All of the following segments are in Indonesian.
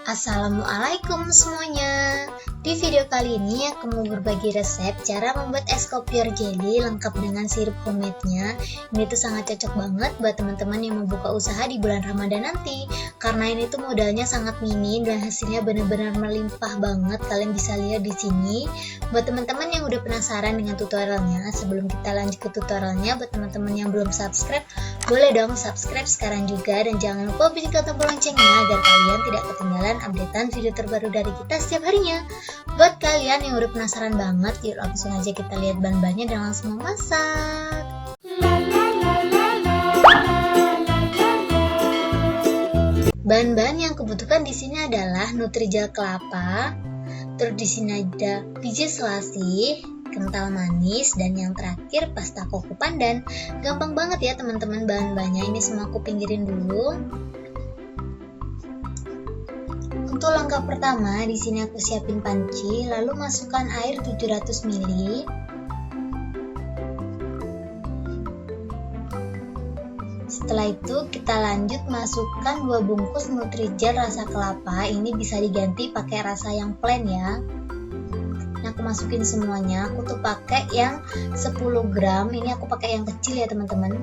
Assalamualaikum semuanya. Di video kali ini aku mau berbagi resep cara membuat es kopi jelly lengkap dengan sirup homemade-nya. Ini tuh sangat cocok banget buat teman-teman yang mau buka usaha di bulan Ramadan nanti. Karena ini tuh modalnya sangat minim dan hasilnya benar-benar melimpah banget. Kalian bisa lihat di sini. Buat teman-teman yang udah penasaran dengan tutorialnya, sebelum kita lanjut ke tutorialnya, buat teman-teman yang belum subscribe, boleh dong subscribe sekarang juga dan jangan lupa bunyikan tombol loncengnya agar kalian tidak ketinggalan updatean video terbaru dari kita setiap harinya. Buat kalian yang udah penasaran banget, yuk langsung aja kita lihat bahan-bahannya dan langsung memasak. Bahan-bahan yang kubutuhkan di sini adalah Nutrijel kelapa, terus di sini ada biji selasih, kental manis, dan yang terakhir pasta koko pandan. Gampang banget ya teman-teman bahan-bahannya. Ini semua aku pinggirin dulu. Untuk langkah pertama, di sini aku siapin panci, lalu masukkan air 700 ml. Setelah itu kita lanjut masukkan 2 bungkus Nutrijel rasa kelapa. Ini bisa diganti pakai rasa yang plain ya. Nah, aku masukin semuanya. Aku tuh pakai yang 10 gram. Ini aku pakai yang kecil ya teman-teman.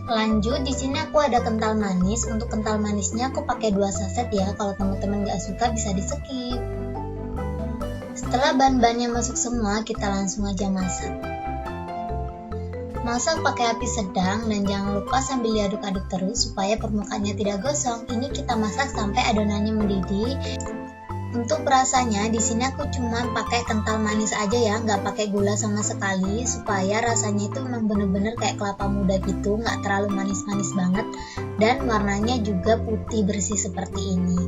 Lanjut, di sini aku ada kental manis. Untuk kental manisnya aku pakai 2 saset ya. Kalau teman-teman nggak suka bisa di skip. Setelah bahan-bahannya masuk semua, kita langsung aja masak. Masak pakai api sedang dan jangan lupa sambil diaduk-aduk terus supaya permukaannya tidak gosong. Ini kita masak sampai adonannya mendidih. Untuk rasanya di sini aku cuma pakai kental manis aja ya, nggak pakai gula sama sekali, supaya rasanya itu memang bener-bener kayak kelapa muda gitu, nggak terlalu manis-manis banget, dan warnanya juga putih bersih seperti ini.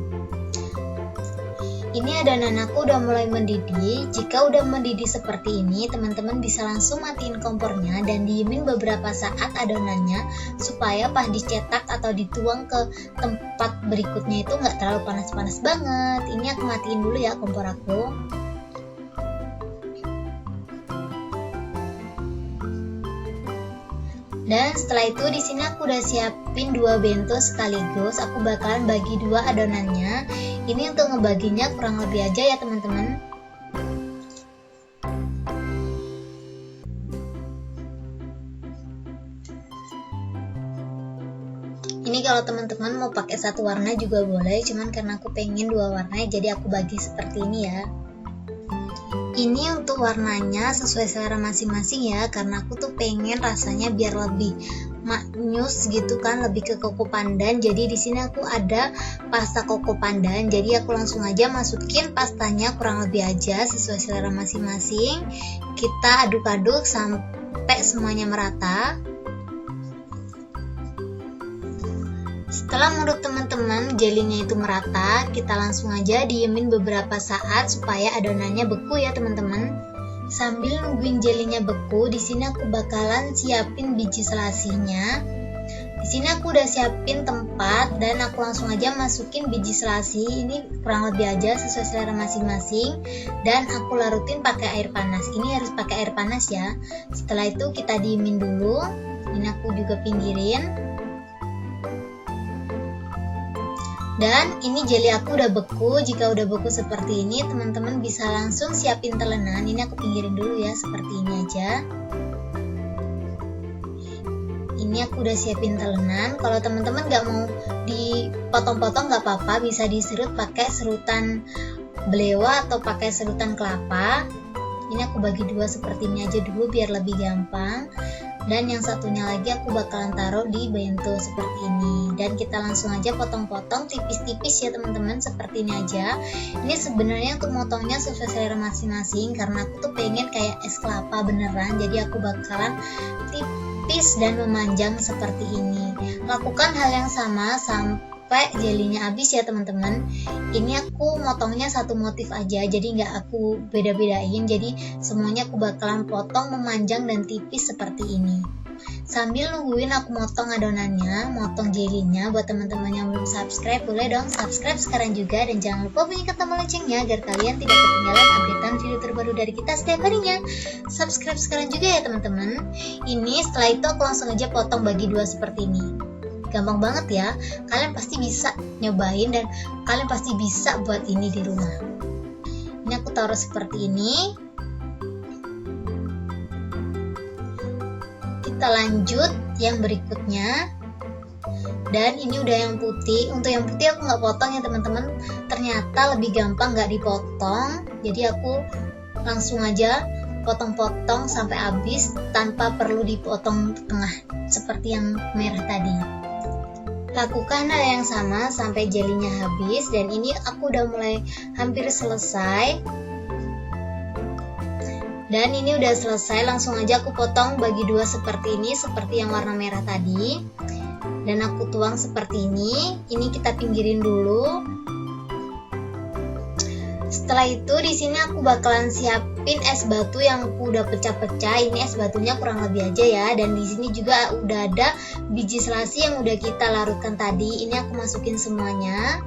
Ini adonan aku udah mulai mendidih. Jika udah mendidih seperti ini, teman-teman bisa langsung matiin kompornya dan diemin beberapa saat adonannya supaya pas dicetak atau dituang ke tempat berikutnya itu nggak terlalu panas-panas banget. Ini aku matiin dulu ya kompor aku. Dan setelah itu di sini aku udah siapin 2 bento sekaligus. Aku bakalan bagi 2 adonannya. Ini untuk ngebaginya kurang lebih aja ya teman-teman. Ini kalau teman-teman mau pakai satu warna juga boleh, cuman karena aku pengen 2 warna jadi aku bagi seperti ini ya. Ini untuk warnanya sesuai selera masing-masing ya, karena aku tuh pengen rasanya biar lebih maknyus gitu kan, lebih ke koko pandan. Jadi di sini aku ada pasta koko pandan, jadi aku langsung aja masukin pastanya kurang lebih aja sesuai selera masing-masing. Kita aduk-aduk sampai semuanya merata. Setelah menurut teman-teman jelinya itu merata, kita langsung aja diemin beberapa saat supaya adonannya beku ya teman-teman. Sambil nungguin jelinya beku, di sini aku bakalan siapin biji selasihnya. Di sini aku udah siapin tempat dan aku langsung aja masukin biji selasih. Ini kurang lebih aja sesuai selera masing-masing dan aku larutin pakai air panas. Ini harus pakai air panas ya. Setelah itu kita diemin dulu. Ini aku juga pinggirin. Dan ini jeli aku udah beku. Jika udah beku seperti ini, teman-teman bisa langsung siapin telenan. Ini aku pinggirin dulu ya, seperti ini aja. Ini aku udah siapin telenan. Kalau teman-teman gak mau dipotong-potong gak apa-apa, bisa diserut pakai serutan belewa atau pakai serutan kelapa. Ini aku bagi 2 seperti ini aja dulu biar lebih gampang. Dan yang satunya lagi aku bakalan taruh di bento seperti ini. Dan kita langsung aja potong-potong tipis-tipis ya teman-teman, seperti ini aja. Ini sebenarnya untuk motongnya sesuai selera masing-masing, karena aku tuh pengen kayak es kelapa beneran. Jadi aku bakalan tipis dan memanjang seperti ini. Lakukan hal yang sama sampai jelinya habis ya teman-teman. Ini aku motongnya satu motif aja, jadi nggak aku beda-bedain. Jadi semuanya aku bakalan potong memanjang dan tipis seperti ini. Sambil nungguin aku motong adonannya, motong jelinya, buat teman-teman yang belum subscribe, boleh dong subscribe sekarang juga dan jangan lupa bunyikan tombol loncengnya agar kalian tidak ketinggalan updatean video terbaru dari kita setiap harinya. Subscribe sekarang juga ya teman-teman. Ini setelah itu aku langsung aja potong bagi 2 seperti ini. gampang banget ya. Kalian pasti bisa nyobain dan kalian pasti bisa buat ini di rumah. Ini aku taruh seperti ini. Kita lanjut yang berikutnya. Dan ini udah yang putih. Untuk yang putih aku nggak potong ya teman-teman. Ternyata lebih gampang nggak dipotong. Jadi aku langsung aja potong-potong sampai habis tanpa perlu dipotong tengah seperti yang merah tadi. Lakukan hal yang sama sampai jelinya habis. Dan ini aku udah mulai hampir selesai. Dan ini udah selesai, langsung aja aku potong bagi dua seperti ini, seperti yang warna merah tadi. Dan aku tuang seperti ini. Ini kita pinggirin dulu. Setelah itu di sini aku bakalan siapin es batu yang aku udah pecah-pecah. Ini es batunya kurang lebih aja ya. Dan di sini juga udah ada biji selasi yang udah kita larutkan tadi. Ini aku masukin semuanya.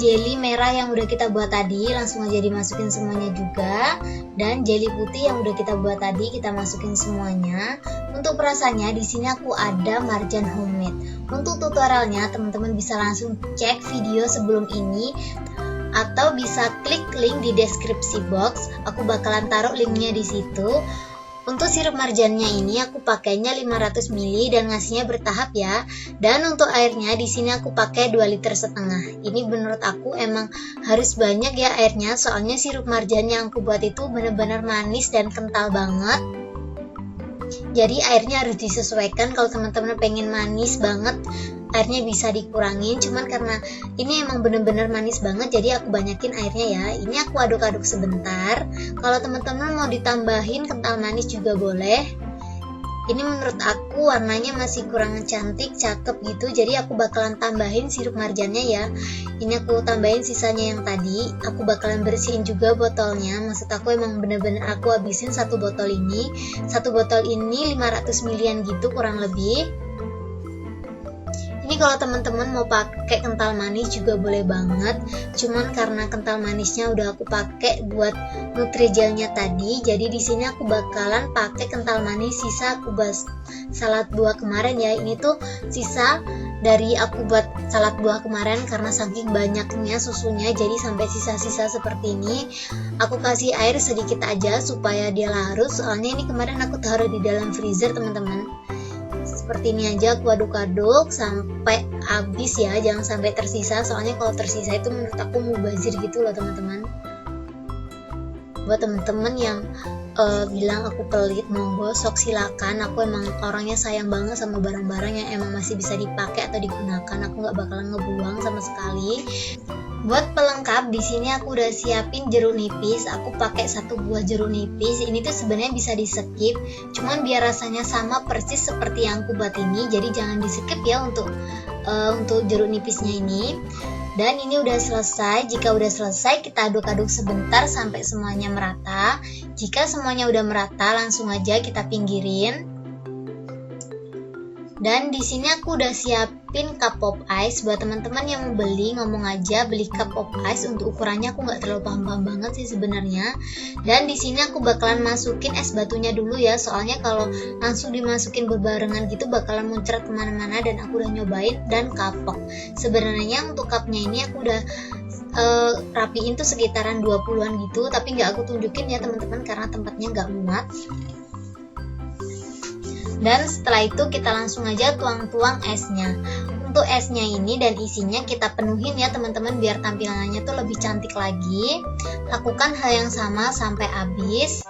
Jelly merah yang udah kita buat tadi langsung aja dimasukin semuanya juga. Dan jelly putih yang udah kita buat tadi kita masukin semuanya. Untuk rasanya di sini aku ada marjan homemade. Untuk tutorialnya teman-teman bisa langsung cek video sebelum ini atau bisa klik link di deskripsi box. Aku bakalan taruh linknya di situ. Untuk sirup marjannya ini aku pakainya 500 ml dan ngasihnya bertahap ya. Dan untuk airnya di sini aku pakai 2,5 liter. Ini menurut aku emang harus banyak ya airnya, soalnya sirup marjan yang aku buat itu benar-benar manis dan kental banget. Jadi airnya harus disesuaikan. Kalau teman-teman pengen manis banget, airnya bisa dikurangin. Cuman karena ini emang bener-bener manis banget, jadi aku banyakin airnya ya. Ini aku aduk-aduk sebentar. Kalau teman-teman mau ditambahin kental manis juga boleh. Ini menurut aku warnanya masih kurang cantik, cakep gitu. Jadi aku bakalan tambahin sirup marjannya ya. Ini aku tambahin sisanya yang tadi. Aku bakalan bersihin juga botolnya. Maksud aku emang bener-bener aku habisin satu botol ini. Satu botol ini 500 ml gitu kurang lebih. Ini kalau teman-teman mau pakai kental manis juga boleh banget. Cuman karena kental manisnya udah aku pakai buat Nutrigelnya tadi, jadi di sini aku bakalan pakai kental manis sisa aku buat salad buah kemarin ya. Ini tuh sisa dari aku buat salad buah kemarin karena saking banyaknya susunya, jadi sampai sisa-sisa seperti ini. Aku kasih air sedikit aja supaya dia larut. Soalnya ini kemarin aku taruh di dalam freezer teman-teman. Seperti ini aja aku aduk-aduk sampai habis ya, jangan sampai tersisa, soalnya kalau tersisa itu menurut aku mubazir gitu loh teman-teman. Buat teman-teman yang bilang aku pelit, monggo sok silakan. Aku emang orangnya sayang banget sama barang-barang yang emang masih bisa dipakai atau digunakan. Aku nggak bakalan ngebuang sama sekali. Buat pelengkap di sini aku udah siapin jeruk nipis. Aku pakai 1 buah jeruk nipis. Ini tuh sebenarnya bisa di skip, cuman biar rasanya sama persis seperti yang aku buat ini. Jadi jangan di skip ya untuk jeruk nipisnya ini. Dan ini udah selesai. Jika udah selesai kita aduk-aduk sebentar sampai semuanya merata. Jika semuanya udah merata langsung aja kita pinggirin. Dan di sini aku udah siapin cup pop ice. Buat teman-teman yang mau beli, ngomong aja beli cup pop ice. Untuk ukurannya aku nggak terlalu paham banget sih sebenarnya. Dan di sini aku bakalan masukin es batunya dulu ya. Soalnya kalau langsung dimasukin berbarengan gitu bakalan muncrat kemana-mana. Dan aku udah nyobain dan kapok. Sebenarnya untuk cupnya ini aku udah rapiin tuh sekitaran 20-an gitu. Tapi nggak aku tunjukin ya teman-teman karena tempatnya nggak muat. Dan setelah itu kita langsung aja tuang-tuang esnya. Untuk esnya ini dan isinya kita penuhin ya teman-teman biar tampilannya tuh lebih cantik lagi. Lakukan hal yang sama sampai habis.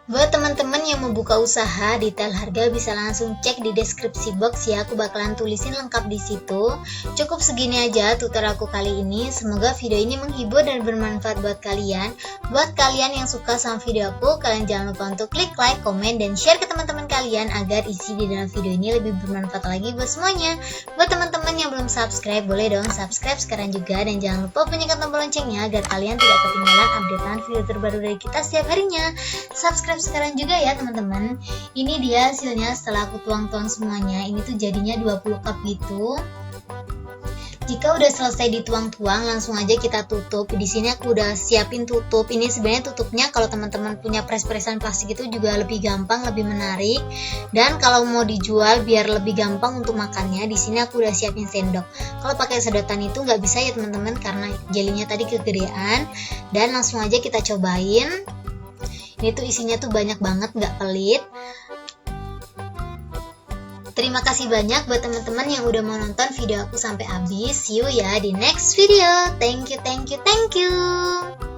Buat teman-teman yang mau buka usaha, detail harga bisa langsung cek di deskripsi box ya. Aku bakalan tulisin lengkap di situ. Cukup segini aja tutorial aku kali ini. Semoga video ini menghibur dan bermanfaat buat kalian. Buat kalian yang suka sama video aku, kalian jangan lupa untuk klik like, komen, dan share ke teman-teman kalian agar isi di dalam video ini lebih bermanfaat lagi buat semuanya. Buat teman-teman yang belum subscribe, boleh dong subscribe sekarang juga. Dan jangan lupa bunyikan tombol loncengnya agar kalian tidak ketinggalan updatean video terbaru dari kita setiap harinya. Subscribe sekarang juga ya teman-teman. Ini dia hasilnya setelah aku tuang-tuang semuanya. Ini tuh jadinya 20 cup gitu. Jika udah selesai dituang-tuang, langsung aja kita tutup. Di sini aku udah siapin tutup. Ini sebenarnya tutupnya kalau teman-teman punya pres-presan plastik itu juga lebih gampang, lebih menarik. Dan kalau mau dijual biar lebih gampang untuk makannya, di sini aku udah siapin sendok. Kalau pakai sedotan itu nggak bisa ya teman-teman karena jelinya tadi kegedean. Dan langsung aja kita cobain. Ini tuh isinya tuh banyak banget, nggak pelit. Terima kasih banyak buat teman-teman yang udah mau nonton video aku sampai habis. See you ya di next video. Thank you, thank you, thank you.